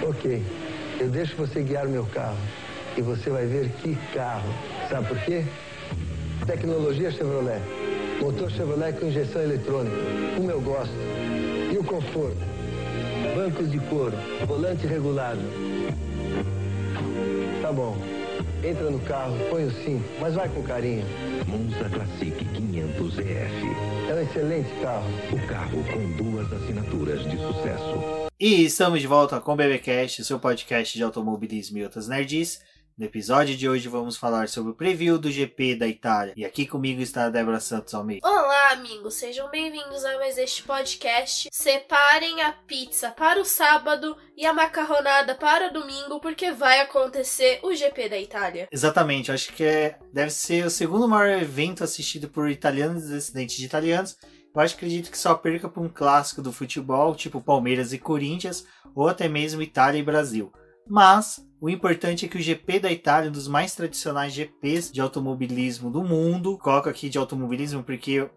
Ok, eu deixo você guiar o meu carro e você vai ver que carro. Sabe por quê? Tecnologia Chevrolet. Motor Chevrolet com injeção eletrônica. Como eu gosto. E o conforto? Bancos de couro, volante regulado. Tá bom. Entra no carro, põe o cinto, mas vai com carinho. Monza Classic 500 EF. É um excelente carro. O carro com 2 assinaturas de sucesso. E estamos de volta com o BBcast, seu podcast de automobilismo e outras nerds. No episódio de hoje vamos falar sobre o preview do GP da Itália. E aqui comigo está a Débora Santos Almeida. Olá, amigos, sejam bem-vindos a mais este podcast. Separem a pizza para o sábado e a macarronada para o domingo, porque vai acontecer o GP da Itália. Exatamente, acho que deve ser o segundo maior evento assistido por italianos e descendentes de italianos. Eu acredito que só perca para um clássico do futebol, tipo Palmeiras e Corinthians, ou até mesmo Itália e Brasil. Mas o importante é que o GP da Itália, um dos mais tradicionais GPs de automobilismo do mundo, coloco aqui de automobilismo porque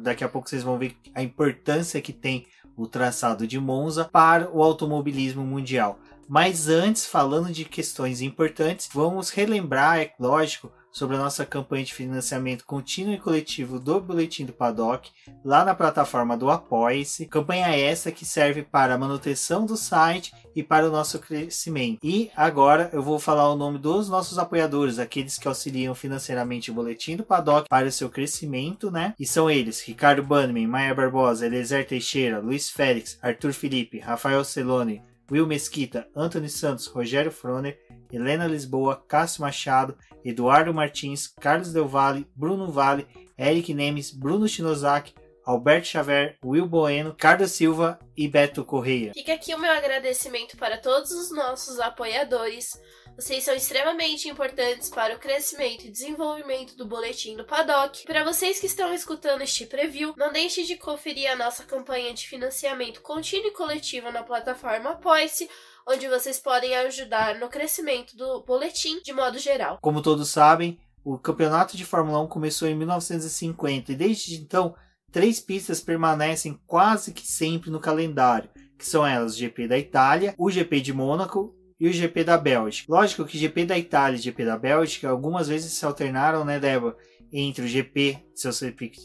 daqui a pouco vocês vão ver a importância que tem o traçado de Monza para o automobilismo mundial. Mas antes, falando de questões importantes, vamos relembrar, é lógico, sobre a nossa campanha de financiamento contínuo e coletivo do Boletim do Paddock, lá na plataforma do Apoia-se. Campanha essa que serve para a manutenção do site e para o nosso crescimento. E agora eu vou falar o nome dos nossos apoiadores, aqueles que auxiliam financeiramente o Boletim do Paddock para o seu crescimento, né? E são eles: Ricardo Bannerman, Maia Barbosa, Eliezer Teixeira, Luiz Félix, Arthur Felipe, Rafael Celone, Will Mesquita, Anthony Santos, Rogério Froner, Helena Lisboa, Cássio Machado, Eduardo Martins, Carlos Del Valle, Bruno Vale, Eric Nemes, Bruno Shinozaki, Alberto Xavier, Will Bueno, Carlos Silva e Beto Correia. Fica aqui o meu agradecimento para todos os nossos apoiadores. Vocês são extremamente importantes para o crescimento e desenvolvimento do Boletim do Paddock. Para vocês que estão escutando este preview, não deixe de conferir a nossa campanha de financiamento contínuo e coletivo na plataforma Apoia-se, onde vocês podem ajudar no crescimento do boletim de modo geral. Como todos sabem, o campeonato de Fórmula 1 começou em 1950 e desde então 3 pistas permanecem quase que sempre no calendário, que são elas o GP da Itália, o GP de Mônaco e o GP da Bélgica. Lógico que o GP da Itália e o GP da Bélgica algumas vezes se alternaram, né, Débora, entre o GP de seus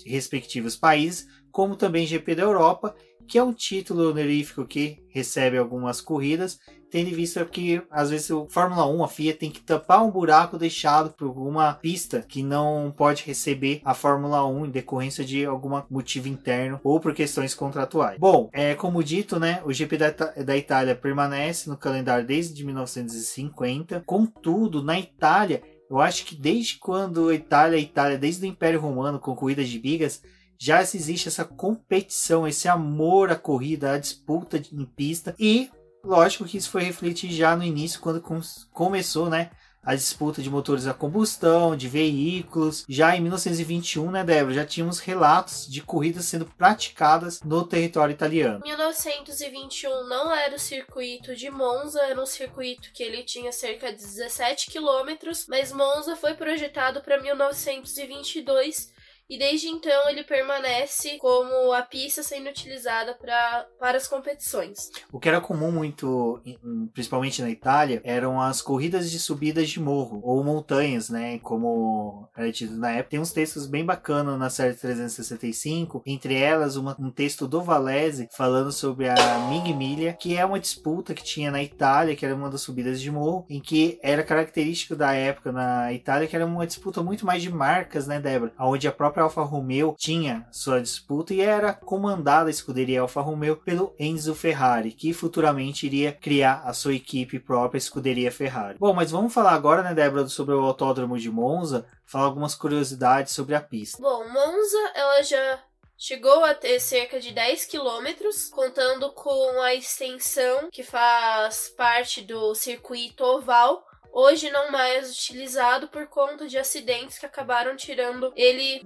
respectivos países, como também GP da Europa, que é um título honorífico que recebe algumas corridas, tendo em vista que às vezes o Fórmula 1, a FIA, tem que tampar um buraco deixado por alguma pista que não pode receber a Fórmula 1 em decorrência de algum motivo interno ou por questões contratuais. Bom, como dito, né, o GP da Itália permanece no calendário desde 1950, contudo, na Itália, eu acho que desde quando a Itália, desde o Império Romano, com corridas de bigas, já existe essa competição, esse amor à corrida, à disputa em pista. E lógico que isso foi refletido já no início, quando começou, né, a disputa de motores a combustão, de veículos. Já em 1921, né, Débora, já tínhamos relatos de corridas sendo praticadas no território italiano. 1921 não era o circuito de Monza, era um circuito que ele tinha cerca de 17 quilômetros, mas Monza foi projetado para 1922. E desde então ele permanece como a pista sendo utilizada para as competições. O que era comum muito, principalmente na Itália, eram as corridas de subidas de morro, ou montanhas, né, como era tido na época. Tem uns textos bem bacanas na série 365, entre elas um texto do Valese falando sobre a Miglia, que é uma disputa que tinha na Itália, que era uma das subidas de morro, em que era característico da época na Itália, que era uma disputa muito mais de marcas, né, Débora, onde a própria Alfa Romeo tinha sua disputa e era comandada a escuderia Alfa Romeo pelo Enzo Ferrari, que futuramente iria criar a sua equipe própria, a escuderia Ferrari. Bom, mas vamos falar agora, né, Débora, sobre o Autódromo de Monza, falar algumas curiosidades sobre a pista. Bom, Monza, ela já chegou a ter cerca de 10 quilômetros, contando com a extensão que faz parte do circuito oval, hoje não mais utilizado por conta de acidentes que acabaram tirando ele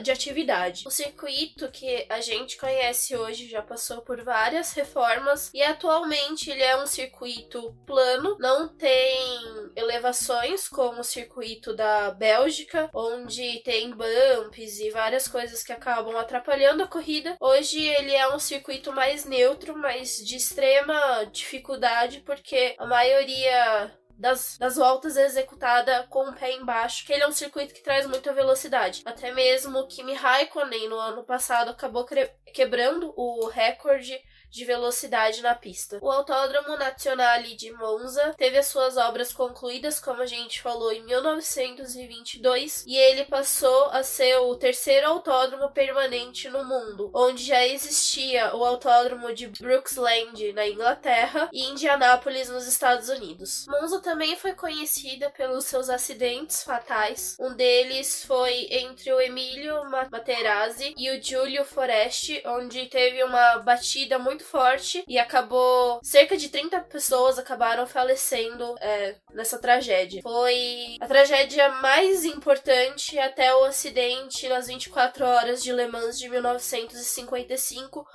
de atividade. O circuito que a gente conhece hoje já passou por várias reformas e atualmente ele é um circuito plano, não tem elevações como o circuito da Bélgica, onde tem bumps e várias coisas que acabam atrapalhando a corrida. Hoje ele é um circuito mais neutro, mas de extrema dificuldade, porque a maioria das voltas é executada com o pé embaixo, que ele é um circuito que traz muita velocidade. Até mesmo o Kimi Raikkonen no ano passado acabou quebrando o recorde de velocidade na pista. O Autódromo Nazionale de Monza teve as suas obras concluídas, como a gente falou, em 1922, e ele passou a ser o terceiro autódromo permanente no mundo, onde já existia o Autódromo de Brooksland na Inglaterra e Indianápolis nos Estados Unidos. Monza também foi conhecida pelos seus acidentes fatais. Um deles foi entre o Emilio Materazzi e o Giulio Foresti, onde teve uma batida muito forte e acabou... cerca de 30 pessoas acabaram falecendo nessa tragédia. Foi a tragédia mais importante até o acidente nas 24 horas de Le Mans de 1955,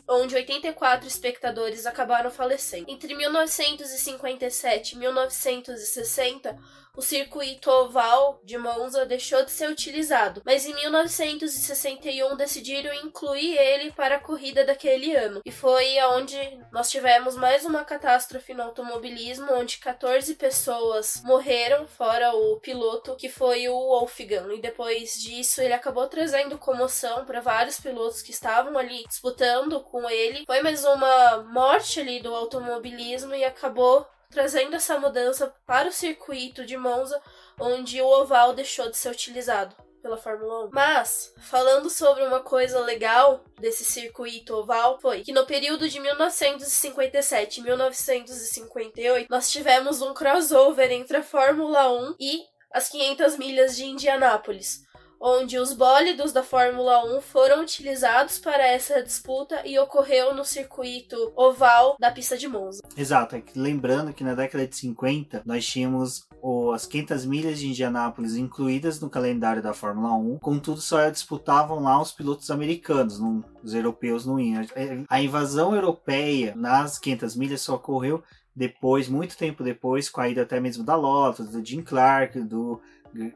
onde 84 espectadores acabaram falecendo. Entre 1957 e 1960, o circuito oval de Monza deixou de ser utilizado, mas em 1961 decidiram incluir ele para a corrida daquele ano. E foi onde nós tivemos mais uma catástrofe no automobilismo, onde 14 pessoas morreram, fora o piloto, que foi o Wolfgang. E depois disso ele acabou trazendo comoção para vários pilotos que estavam ali disputando com ele. Foi mais uma morte ali do automobilismo e acabou trazendo essa mudança para o circuito de Monza, onde o oval deixou de ser utilizado pela Fórmula 1. Mas, falando sobre uma coisa legal desse circuito oval, foi que no período de 1957 e 1958, nós tivemos um crossover entre a Fórmula 1 e as 500 milhas de Indianápolis, onde os bólidos da Fórmula 1 foram utilizados para essa disputa e ocorreu no circuito oval da pista de Monza. Exato, lembrando que na década de 50 nós tínhamos as 500 milhas de Indianápolis incluídas no calendário da Fórmula 1, contudo só disputavam lá os pilotos americanos, os europeus não iam. A invasão europeia nas 500 milhas só ocorreu depois, muito tempo depois, com a ida até mesmo da Lotus, do Jim Clark, do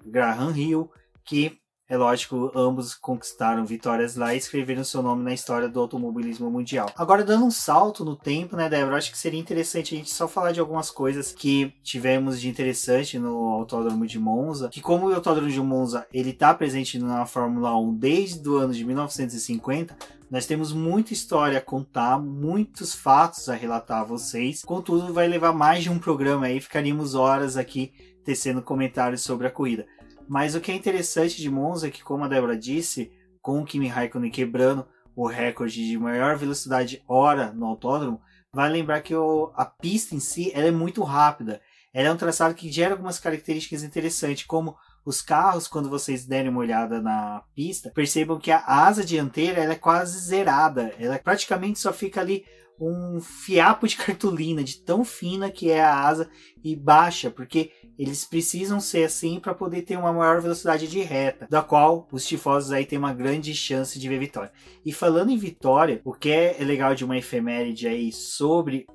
Graham Hill, que é lógico, ambos conquistaram vitórias lá e escreveram seu nome na história do automobilismo mundial. Agora, dando um salto no tempo, né, Débora? Acho que seria interessante a gente só falar de algumas coisas que tivemos de interessante no Autódromo de Monza. Que como o Autódromo de Monza ele está presente na Fórmula 1 desde o ano de 1950, nós temos muita história a contar, muitos fatos a relatar a vocês. Contudo, vai levar mais de um programa aí, ficaríamos horas aqui tecendo comentários sobre a corrida. Mas o que é interessante de Monza é que, como a Débora disse, com o Kimi Raikkonen quebrando o recorde de maior velocidade hora no autódromo, vai lembrar que a pista em si ela é muito rápida. Ela é um traçado que gera algumas características interessantes, como os carros, quando vocês derem uma olhada na pista, percebam que a asa dianteira ela é quase zerada. Ela praticamente só fica ali um fiapo de cartolina, de tão fina que é a asa e baixa, porque eles precisam ser assim para poder ter uma maior velocidade de reta, da qual os tifosos aí têm uma grande chance de ver vitória. E falando em vitória, o que é legal de uma efeméride aí sobre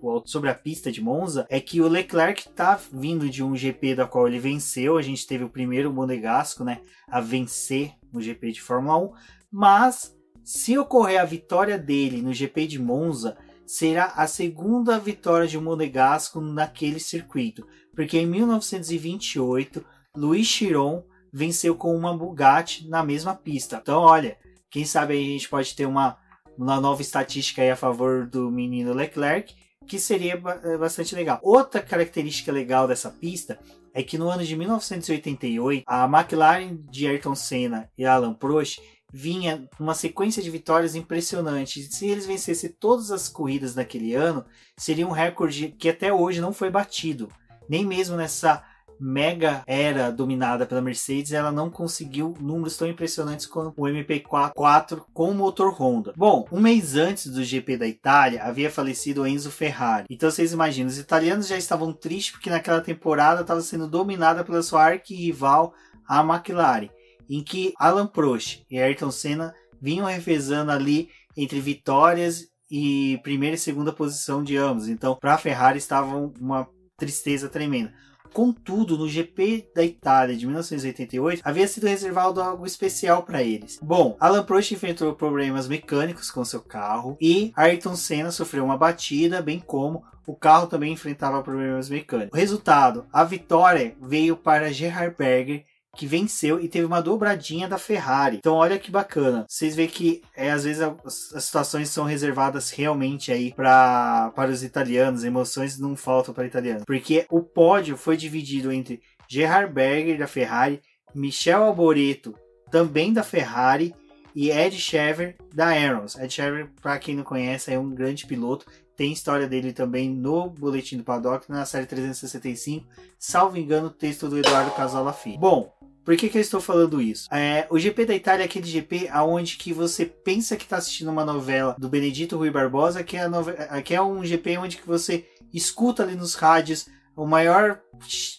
a pista de Monza é que o Leclerc tá vindo de um GP da qual ele venceu. A gente teve o primeiro monegasco, né, a vencer no GP de Fórmula 1, mas se ocorrer a vitória dele no GP de Monza, será a segunda vitória de um monegasco naquele circuito, porque em 1928 Louis Chiron venceu com uma Bugatti na mesma pista. Então olha, quem sabe a gente pode ter uma nova estatística aí a favor do menino Leclerc, que seria bastante legal. Outra característica legal dessa pista é que no ano de 1988 a McLaren de Ayrton Senna e Alain Prost vinha uma sequência de vitórias impressionantes. Se eles vencessem todas as corridas naquele ano, seria um recorde que até hoje não foi batido. Nem mesmo nessa mega era dominada pela Mercedes, ela não conseguiu números tão impressionantes quanto o MP4 com o motor Honda. Bom, um mês antes do GP da Itália, havia falecido o Enzo Ferrari. Então vocês imaginam, os italianos já estavam tristes porque naquela temporada estava sendo dominada pela sua arquirrival, a McLaren, em que Alain Prost e Ayrton Senna vinham revezando ali entre vitórias e primeira e segunda posição de ambos. Então, para a Ferrari estava uma tristeza tremenda. Contudo, no GP da Itália de 1988, havia sido reservado algo especial para eles. Bom, Alain Prost enfrentou problemas mecânicos com seu carro e Ayrton Senna sofreu uma batida, bem como o carro também enfrentava problemas mecânicos. O resultado, a vitória veio para Gerhard Berger, que venceu e teve uma dobradinha da Ferrari. Então olha que bacana. Vocês veem que às vezes as situações são reservadas realmente aí para os italianos. Emoções não faltam para italianos. Porque o pódio foi dividido entre Gerhard Berger da Ferrari, Michel Alboreto também da Ferrari e Ed Shever da Arrows. Ed Shever, para quem não conhece, é um grande piloto. Tem história dele também no Boletim do Paddock, na série 365. Salvo engano, o texto do Eduardo Casola Filho. Bom, por que eu estou falando isso? O GP da Itália é aquele GP onde que você pensa que está assistindo uma novela do Benedito Rui Barbosa, que é um GP onde que você escuta ali nos rádios o maior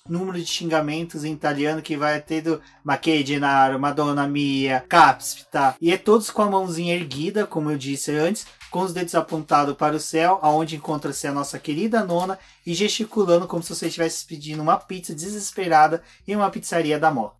número de xingamentos em italiano que vai ter do Ma che Gennaro, Madonna Mia, Capspita. E é todos com a mãozinha erguida, como eu disse antes, com os dedos apontados para o céu, aonde encontra-se a nossa querida nona, e gesticulando como se você estivesse pedindo uma pizza desesperada em uma pizzaria da moda.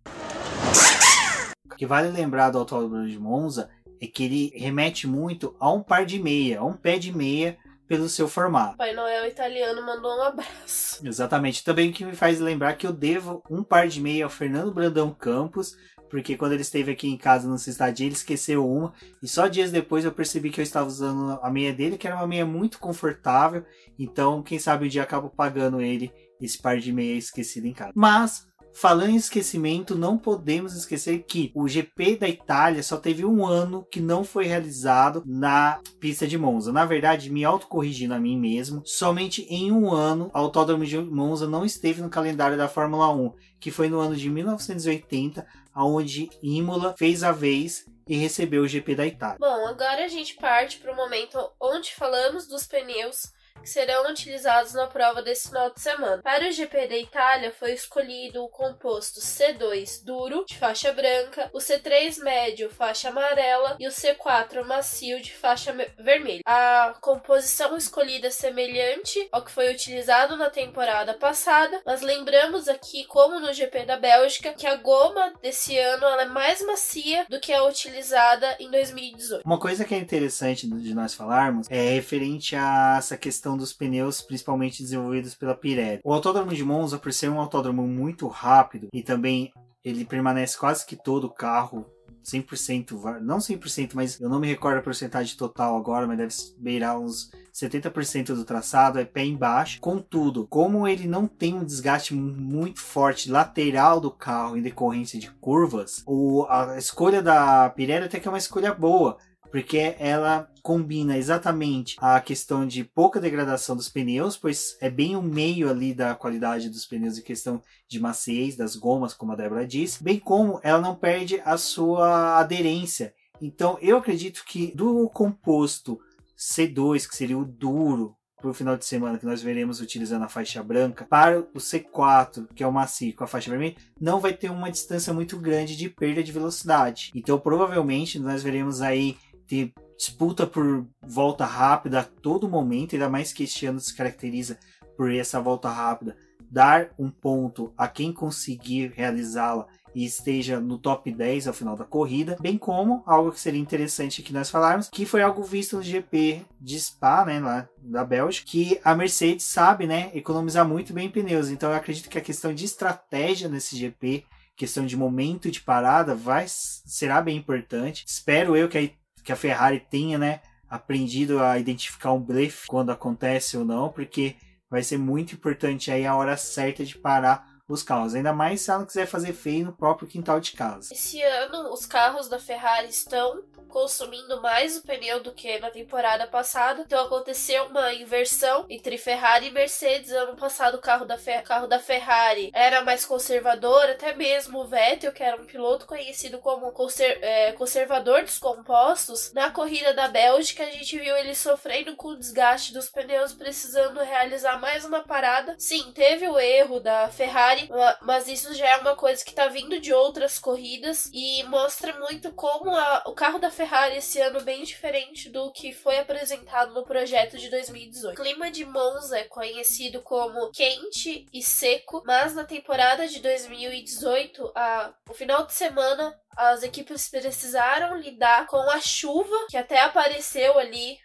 O que vale lembrar do Autódromo de Monza é que ele remete muito a um par de meia, a um pé de meia pelo seu formato. Pai Noel italiano mandou um abraço. Exatamente. Também o que me faz lembrar que eu devo um par de meia ao Fernando Brandão Campos, porque quando ele esteve aqui em casa no Estadia, ele esqueceu uma, e só dias depois eu percebi que eu estava usando a meia dele, que era uma meia muito confortável, então quem sabe um dia eu acabo pagando ele esse par de meia esquecido em casa. Mas, falando em esquecimento, não podemos esquecer que o GP da Itália só teve um ano que não foi realizado na pista de Monza. Na verdade, me autocorrigindo a mim mesmo, somente em um ano o Autódromo de Monza não esteve no calendário da Fórmula 1, que foi no ano de 1980, onde Imola fez a vez e recebeu o GP da Itália. Bom, agora a gente parte para o momento onde falamos dos pneus que serão utilizados na prova desse final de semana. Para o GP da Itália foi escolhido o composto C2 duro, de faixa branca, o C3 médio, faixa amarela, e o C4 macio, de faixa vermelha. A composição escolhida é semelhante ao que foi utilizado na temporada passada, mas lembramos aqui, como no GP da Bélgica, que a goma desse ano ela é mais macia do que a utilizada em 2018. Uma coisa que é interessante de nós falarmos é referente a essa questão dos pneus, principalmente desenvolvidos pela Pirelli. O Autódromo de Monza, por ser um autódromo muito rápido e também ele permanece quase que todo o carro 100%, não 100%, mas eu não me recordo a porcentagem total agora, mas deve beirar uns 70% do traçado, é pé embaixo. Contudo, como ele não tem um desgaste muito forte lateral do carro em decorrência de curvas, a escolha da Pirelli até que é uma escolha boa, porque ela combina exatamente a questão de pouca degradação dos pneus, pois é bem o meio ali da qualidade dos pneus em questão de maciez das gomas, como a Débora disse, bem como ela não perde a sua aderência. Então eu acredito que do composto C2, que seria o duro para o final de semana, que nós veremos utilizando a faixa branca, para o C4, que é o macio com a faixa vermelha, não vai ter uma distância muito grande de perda de velocidade. Então provavelmente nós veremos aí ter disputa por volta rápida a todo momento, ainda mais que este ano se caracteriza por essa volta rápida, dar um ponto a quem conseguir realizá-la e esteja no top 10 ao final da corrida, bem como algo que seria interessante que nós falarmos, que foi algo visto no GP de Spa, né, lá da Bélgica, que a Mercedes sabe, né, economizar muito bem pneus. Então eu acredito que a questão de estratégia nesse GP, questão de momento de parada, será bem importante. Espero eu que a Ferrari tenha, né, aprendido a identificar um blefe quando acontece ou não, porque vai ser muito importante aí a hora certa de parar os carros, ainda mais se ela quiser fazer feio no próprio quintal de casa. Esse ano, os carros da Ferrari estão consumindo mais o pneu do que na temporada passada, então aconteceu uma inversão entre Ferrari e Mercedes. Ano passado o carro da Ferrari era mais conservador, até mesmo o Vettel, que era um piloto conhecido como conservador dos compostos, na corrida da Bélgica a gente viu ele sofrendo com o desgaste dos pneus, precisando realizar mais uma parada. Sim, teve o erro da Ferrari, mas isso já é uma coisa que tá vindo de outras corridas e mostra muito como o carro da Ferrari esse ano bem diferente do que foi apresentado no projeto de 2018. O clima de Monza é conhecido como quente e seco, mas na temporada de 2018, o final de semana, as equipes precisaram lidar com a chuva, que até apareceu ali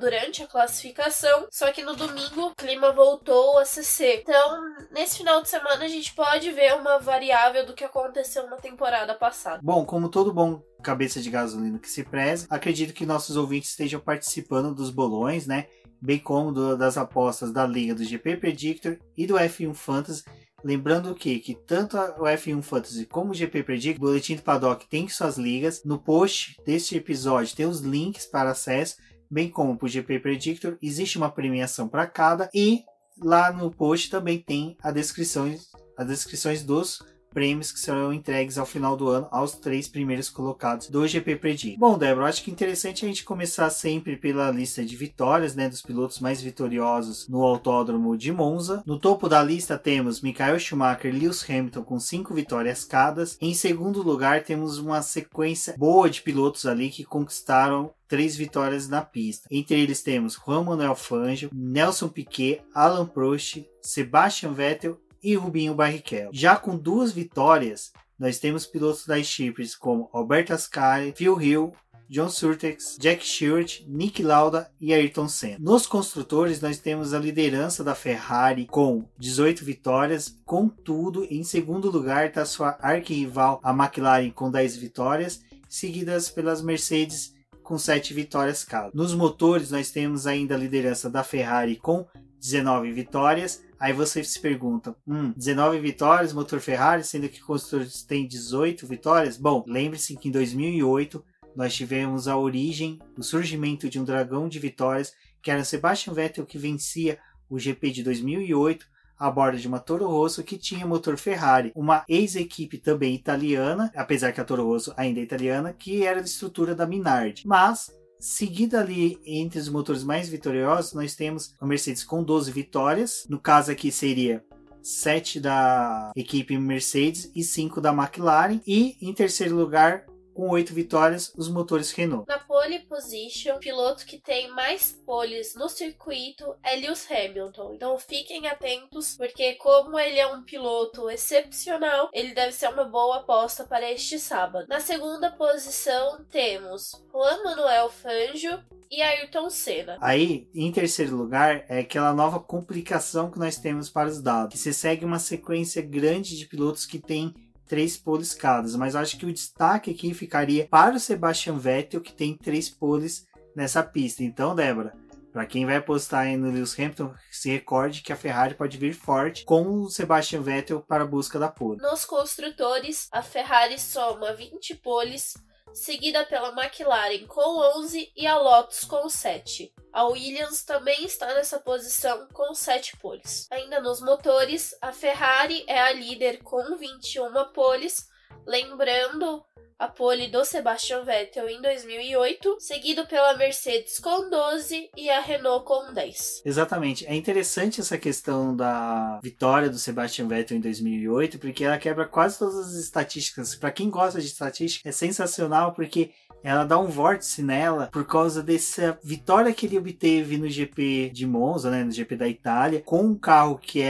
durante a classificação, só que no domingo o clima voltou a ser seco. Então, nesse final de semana a gente pode ver uma variável do que aconteceu na temporada passada. Bom, como todo bom cabeça de gasolina que se preza, acredito que nossos ouvintes estejam participando dos bolões, né? Bem como das apostas da Liga do GP Predictor e do F1 Fantasy. Lembrando que tanto o F1 Fantasy como o GP Predictor, o Boletim do Paddock tem suas ligas. No post deste episódio tem os links para acesso, bem como para o GP Predictor, existe uma premiação para cada, e lá no post também tem as descrições dos prêmios que serão entregues ao final do ano aos 3 primeiros colocados do GP Predictor. Bom, Débora, acho que é interessante a gente começar sempre pela lista de vitórias, né, dos pilotos mais vitoriosos no Autódromo de Monza. No topo da lista temos Michael Schumacher e Lewis Hamilton com 5 vitórias cada. Em segundo lugar temos uma sequência boa de pilotos ali que conquistaram 3 vitórias na pista. Entre eles temos Juan Manuel Fangio, Nelson Piquet, Alain Prost, Sebastian Vettel e Rubinho Barrichello. Já com 2 vitórias, nós temos pilotos das equipes como Alberto Ascari, Phil Hill, John Surtees, Jack Stewart, Niki Lauda e Ayrton Senna. Nos construtores, nós temos a liderança da Ferrari com 18 vitórias, contudo, em segundo lugar está sua arquirrival, a McLaren, com 10 vitórias, seguidas pelas Mercedes com 7 vitórias cada. Nos motores, nós temos ainda a liderança da Ferrari com 19 vitórias. Aí você se pergunta, 19 vitórias, motor Ferrari, sendo que o construtores tem 18 vitórias? Bom, lembre-se que em 2008 nós tivemos a origem, o surgimento de um dragão de vitórias, que era Sebastian Vettel, que vencia o GP de 2008 a bordo de uma Toro Rosso que tinha motor Ferrari, uma ex-equipe também italiana, apesar que a Toro Rosso ainda é italiana, que era de estrutura da Minardi. Mas, seguida ali entre os motores mais vitoriosos, nós temos a Mercedes com 12 vitórias, no caso aqui seria 7 da equipe Mercedes e 5 da McLaren, e em terceiro lugar, com 8 vitórias, os motores Renault. Na pole position, o piloto que tem mais poles no circuito é Lewis Hamilton. Então fiquem atentos, porque como ele é um piloto excepcional, ele deve ser uma boa aposta para este sábado. Na segunda posição temos Juan Manuel Fangio e Ayrton Senna. Aí, em terceiro lugar, é aquela nova complicação que nós temos para os dados, que se segue uma sequência grande de pilotos que tem 3 poles cada, mas eu acho que o destaque aqui ficaria para o Sebastian Vettel, que tem 3 poles nessa pista. Então, Débora, para quem vai apostar no Lewis Hamilton, se recorde que a Ferrari pode vir forte com o Sebastian Vettel para a busca da pole. Nos construtores, a Ferrari soma 20 poles, seguida pela McLaren com 11 e a Lotus com 7. A Williams também está nessa posição com 7 poles. Ainda nos motores, a Ferrari é a líder com 21 poles, lembrando a pole do Sebastian Vettel em 2008, seguido pela Mercedes com 12 e a Renault com 10. Exatamente. É interessante essa questão da vitória do Sebastian Vettel em 2008, porque ela quebra quase todas as estatísticas. Para quem gosta de estatística, é sensacional, porque ela dá um vórtice nela por causa dessa vitória que ele obteve no GP de Monza, né, no GP da Itália, com um carro que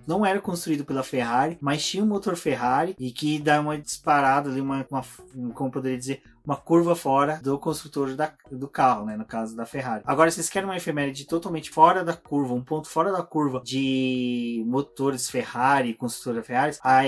não era construído pela Ferrari, mas tinha um motor Ferrari, e que dá uma disparada ali, como poderia dizer, uma curva fora do construtor do carro, né? No caso da Ferrari. Agora, vocês querem uma efeméride totalmente fora da curva, um ponto fora da curva de motores Ferrari, construtora Ferrari, a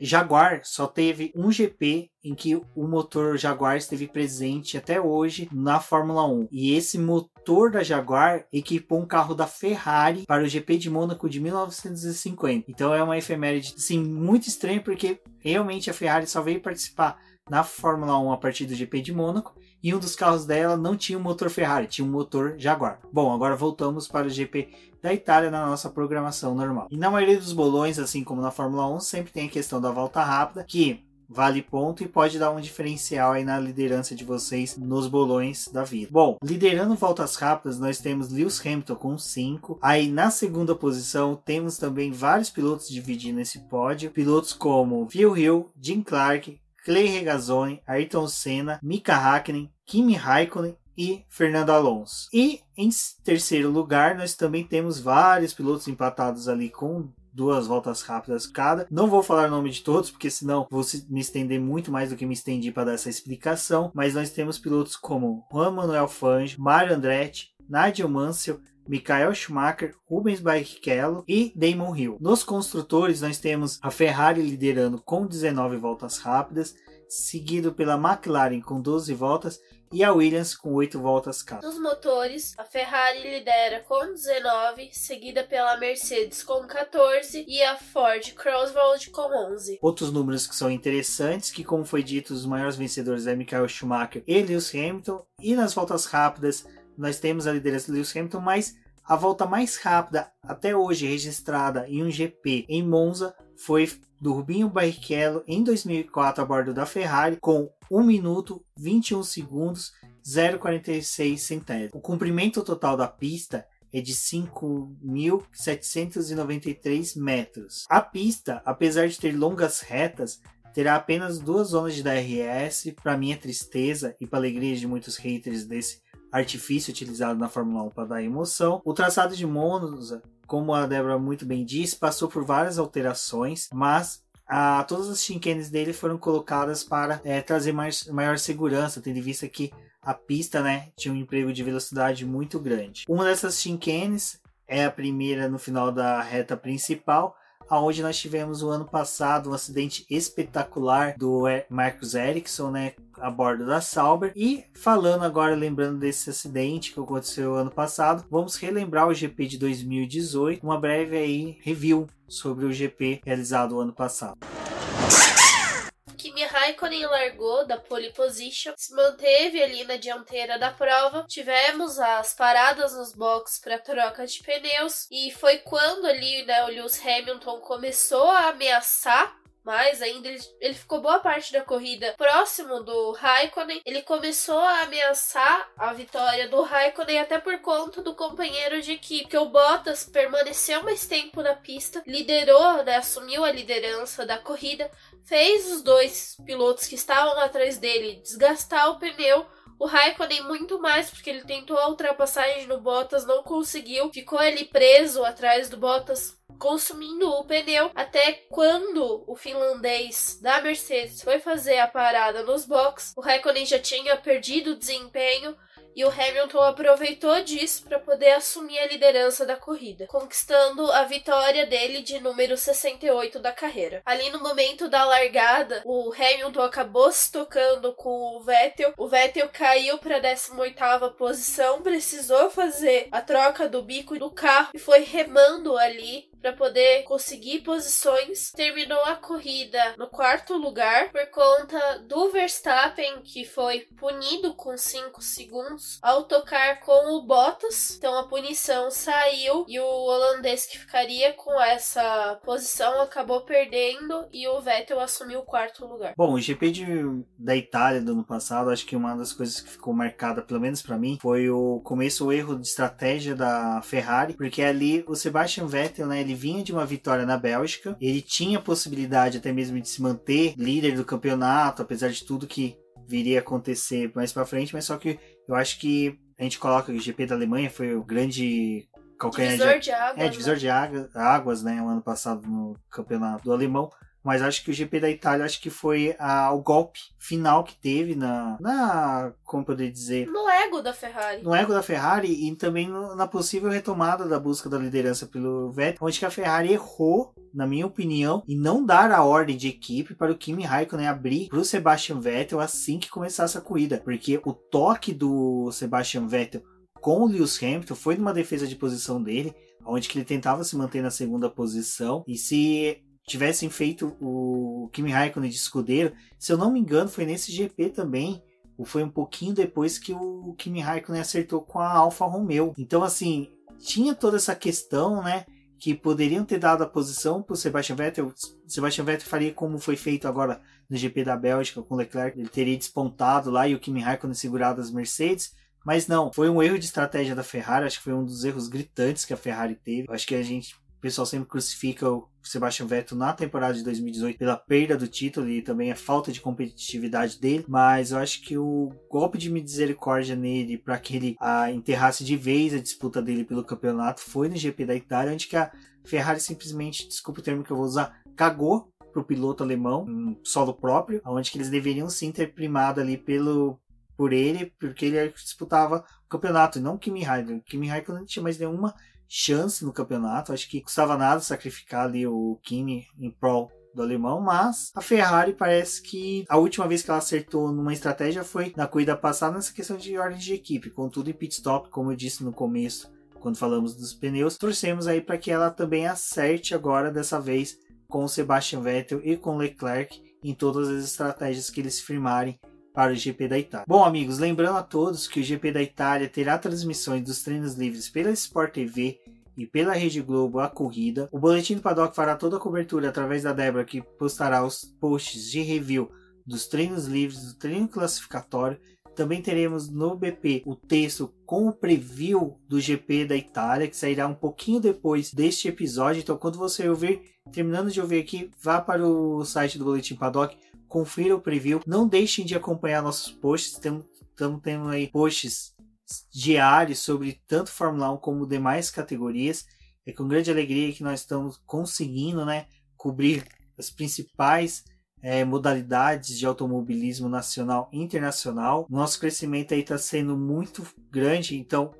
Jaguar só teve um GP em que o motor Jaguar esteve presente até hoje na Fórmula 1. E esse motor da Jaguar equipou um carro da Ferrari para o GP de Mônaco de 1950. Então é uma efeméride assim, muito estranha, porque realmente a Ferrari só veio participar na Fórmula 1 a partir do GP de Mônaco, e um dos carros dela não tinha um motor Ferrari, tinha um motor Jaguar. Bom, agora voltamos para o GP da Itália na nossa programação normal. E na maioria dos bolões, assim como na Fórmula 1, sempre tem a questão da volta rápida, que vale ponto e pode dar um diferencial aí na liderança de vocês nos bolões da vida. Bom, liderando voltas rápidas, nós temos Lewis Hamilton com 5. Aí na segunda posição temos também vários pilotos dividindo esse pódio. Pilotos como Phil Hill, Jim Clark, Clay Regazzoni, Ayrton Senna, Mika Häkkinen, Kimi Raikkonen e Fernando Alonso. E em terceiro lugar nós também temos vários pilotos empatados ali com 2 voltas rápidas cada. Não vou falar o nome de todos, porque senão vou me estender muito mais do que me estendi para dar essa explicação. Mas nós temos pilotos como Juan Manuel Fangio, Mario Andretti, Nigel Mansell, Michael Schumacher, Rubens Barrichello e Damon Hill. Nos construtores nós temos a Ferrari liderando com 19 voltas rápidas, seguido pela McLaren com 12 voltas e a Williams com 8 voltas cada. Nos motores, a Ferrari lidera com 19, seguida pela Mercedes com 14 e a Ford Cosworth com 11. Outros números que são interessantes, que como foi dito, os maiores vencedores é Michael Schumacher e Lewis Hamilton, e nas voltas rápidas nós temos a liderança do Lewis Hamilton, mas a volta mais rápida até hoje registrada em um GP em Monza foi do Rubinho Barrichello em 2004 a bordo da Ferrari com 1 minuto 21 segundos 0,46 centésimos. O comprimento total da pista é de 5.793 metros. A pista, apesar de ter longas retas, terá apenas 2 zonas de DRS, para minha tristeza e para alegria de muitos haters desse artifício utilizado na Fórmula 1 para dar emoção. O traçado de Monza, como a Débora muito bem disse, passou por várias alterações, mas todas as chicanes dele foram colocadas para trazer maior segurança, tendo em vista que a pista, né, tinha um emprego de velocidade muito grande. Uma dessas chicanes é a primeira no final da reta principal, aonde nós tivemos o ano passado um acidente espetacular do Marcus Ericsson, né, a bordo da Sauber. E falando agora, lembrando desse acidente que aconteceu ano passado, vamos relembrar o GP de 2018, uma breve aí review sobre o GP realizado o ano passado. Kimi Raikkonen largou da pole position, se manteve ali na dianteira da prova. Tivemos as paradas nos boxes para troca de pneus e foi quando ali, né, o Lewis Hamilton começou a ameaçar. Mas ainda ele ficou boa parte da corrida próximo do Raikkonen. Ele começou a ameaçar a vitória do Raikkonen até por conta do companheiro de equipe, porque o Bottas permaneceu mais tempo na pista, liderou, né, assumiu a liderança da corrida, fez os 2 pilotos que estavam atrás dele desgastar o pneu. O Raikkonen muito mais, porque ele tentou a ultrapassagem no Bottas, não conseguiu, ficou ali preso atrás do Bottas, consumindo o pneu, até quando o finlandês da Mercedes foi fazer a parada nos boxes, o Raikkonen já tinha perdido o desempenho e o Hamilton aproveitou disso para poder assumir a liderança da corrida, conquistando a vitória dele de número 68 da carreira. Ali no momento da largada, o Hamilton acabou se tocando com o Vettel caiu para a 18ª posição, precisou fazer a troca do bico do carro e foi remando ali para poder conseguir posições. Terminou a corrida no 4º lugar por conta do Verstappen, que foi punido com 5 segundos ao tocar com o Bottas. Então a punição saiu e o holandês que ficaria com essa posição acabou perdendo e o Vettel assumiu o 4º lugar. Bom, o GP da Itália do ano passado, acho que uma das coisas que ficou marcada, pelo menos para mim, foi o erro de estratégia da Ferrari, porque ali o Sebastian Vettel, né, ele vinha de uma vitória na Bélgica, ele tinha possibilidade até mesmo de se manter líder do campeonato, apesar de tudo que viria a acontecer mais pra frente, mas só que eu acho que a gente coloca que o GP da Alemanha foi o grande calcanhar divisor de águas, divisor de águas, né, o ano passado no campeonato do alemão, mas acho que o GP da Itália acho que foi o golpe final que teve como poder dizer, no ego da Ferrari. No ego da Ferrari e também na possível retomada da busca da liderança pelo Vettel, onde que a Ferrari errou, na minha opinião, em não dar a ordem de equipe para o Kimi Raikkonen abrir para o Sebastian Vettel assim que começasse a corrida, porque o toque do Sebastian Vettel com o Lewis Hamilton foi numa defesa de posição dele, onde que ele tentava se manter na segunda posição, e se tivessem feito o Kimi Raikkonen de escudeiro, se eu não me engano foi nesse GP também, ou foi um pouquinho depois que o Kimi Raikkonen acertou com a Alfa Romeo. Então assim, tinha toda essa questão, né, que poderiam ter dado a posição para o Sebastian Vettel. Sebastian Vettel faria como foi feito agora no GP da Bélgica com o Leclerc, ele teria despontado lá e o Kimi Raikkonen segurado as Mercedes. Mas não, foi um erro de estratégia da Ferrari, acho que foi um dos erros gritantes que a Ferrari teve. Acho que o pessoal sempre crucifica o Sebastian Vettel na temporada de 2018 pela perda do título e também a falta de competitividade dele, mas eu acho que o golpe de misericórdia nele para que ele enterrasse de vez a disputa dele pelo campeonato foi no GP da Itália, onde que a Ferrari simplesmente, desculpa o termo que eu vou usar, cagou pro piloto alemão, um solo próprio, onde que eles deveriam sim ter primado ali por ele, porque ele disputava o campeonato, e não o Kimi Raikkonen. O Kimi Raikkonen não tinha mais nenhuma chance no campeonato, acho que custava nada sacrificar ali o Kimi em prol do alemão, mas a Ferrari parece que a última vez que ela acertou numa estratégia foi na corrida passada nessa questão de ordem de equipe, contudo em pit stop, como eu disse no começo, quando falamos dos pneus, torcemos aí para que ela também acerte agora, dessa vez, com o Sebastian Vettel e com o Leclerc em todas as estratégias que eles firmarem para o GP da Itália. Bom, amigos, lembrando a todos que o GP da Itália terá transmissões dos treinos livres pela Sport TV e pela Rede Globo a corrida. O Boletim do Paddock fará toda a cobertura através da Débora, que postará os posts de review dos treinos livres, do treino classificatório. Também teremos no BP o texto com o preview do GP da Itália, que sairá um pouquinho depois deste episódio. Então, quando você terminando de ouvir aqui, vá para o site do Boletim Paddock, confira o preview. Não deixem de acompanhar nossos posts. Estamos tendo aí posts diários sobre tanto Fórmula 1 como demais categorias. É com grande alegria que nós estamos conseguindo, né, cobrir as principais modalidades de automobilismo nacional e internacional. Nosso crescimento aí está sendo muito grande, então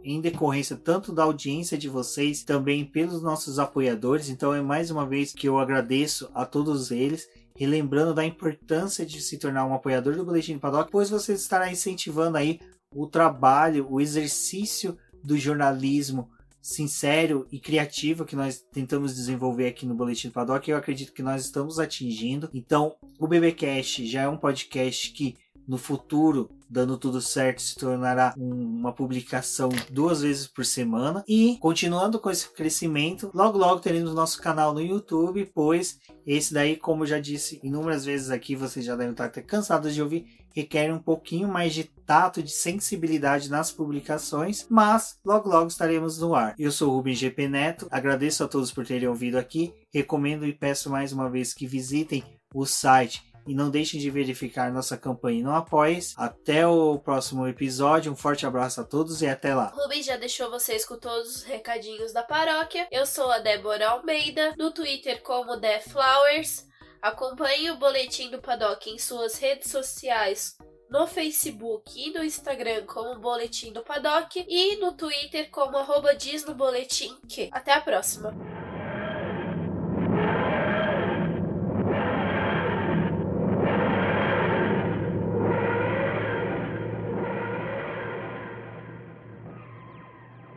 em decorrência tanto da audiência de vocês, também pelos nossos apoiadores. Então é mais uma vez que eu agradeço a todos eles, e lembrando da importância de se tornar um apoiador do Boletim do Paddock, pois você estará incentivando aí o trabalho, o exercício do jornalismo sincero e criativo que nós tentamos desenvolver aqui no Boletim do Paddock. Eu acredito que nós estamos atingindo. Então o BBcast já é um podcast que no futuro, dando tudo certo, se tornará uma publicação 2 vezes por semana. E continuando com esse crescimento, logo teremos nosso canal no YouTube, pois esse daí, como eu já disse inúmeras vezes aqui, vocês já devem estar até cansados de ouvir, requer um pouquinho mais de tato, de sensibilidade nas publicações, mas logo estaremos no ar. Eu sou o Rubens GP Neto, agradeço a todos por terem ouvido aqui, recomendo e peço mais uma vez que visitem o site e não deixem de verificar nossa campanha no Apoia-se. Até o próximo episódio, um forte abraço a todos e até lá. Rubens já deixou vocês com todos os recadinhos da paróquia. Eu sou a Débora Almeida, no Twitter como TheFlowers. Acompanhe o Boletim do Paddock em suas redes sociais, no Facebook e no Instagram como Boletim do Paddock e no Twitter como @DizNoBoletim. Até a próxima!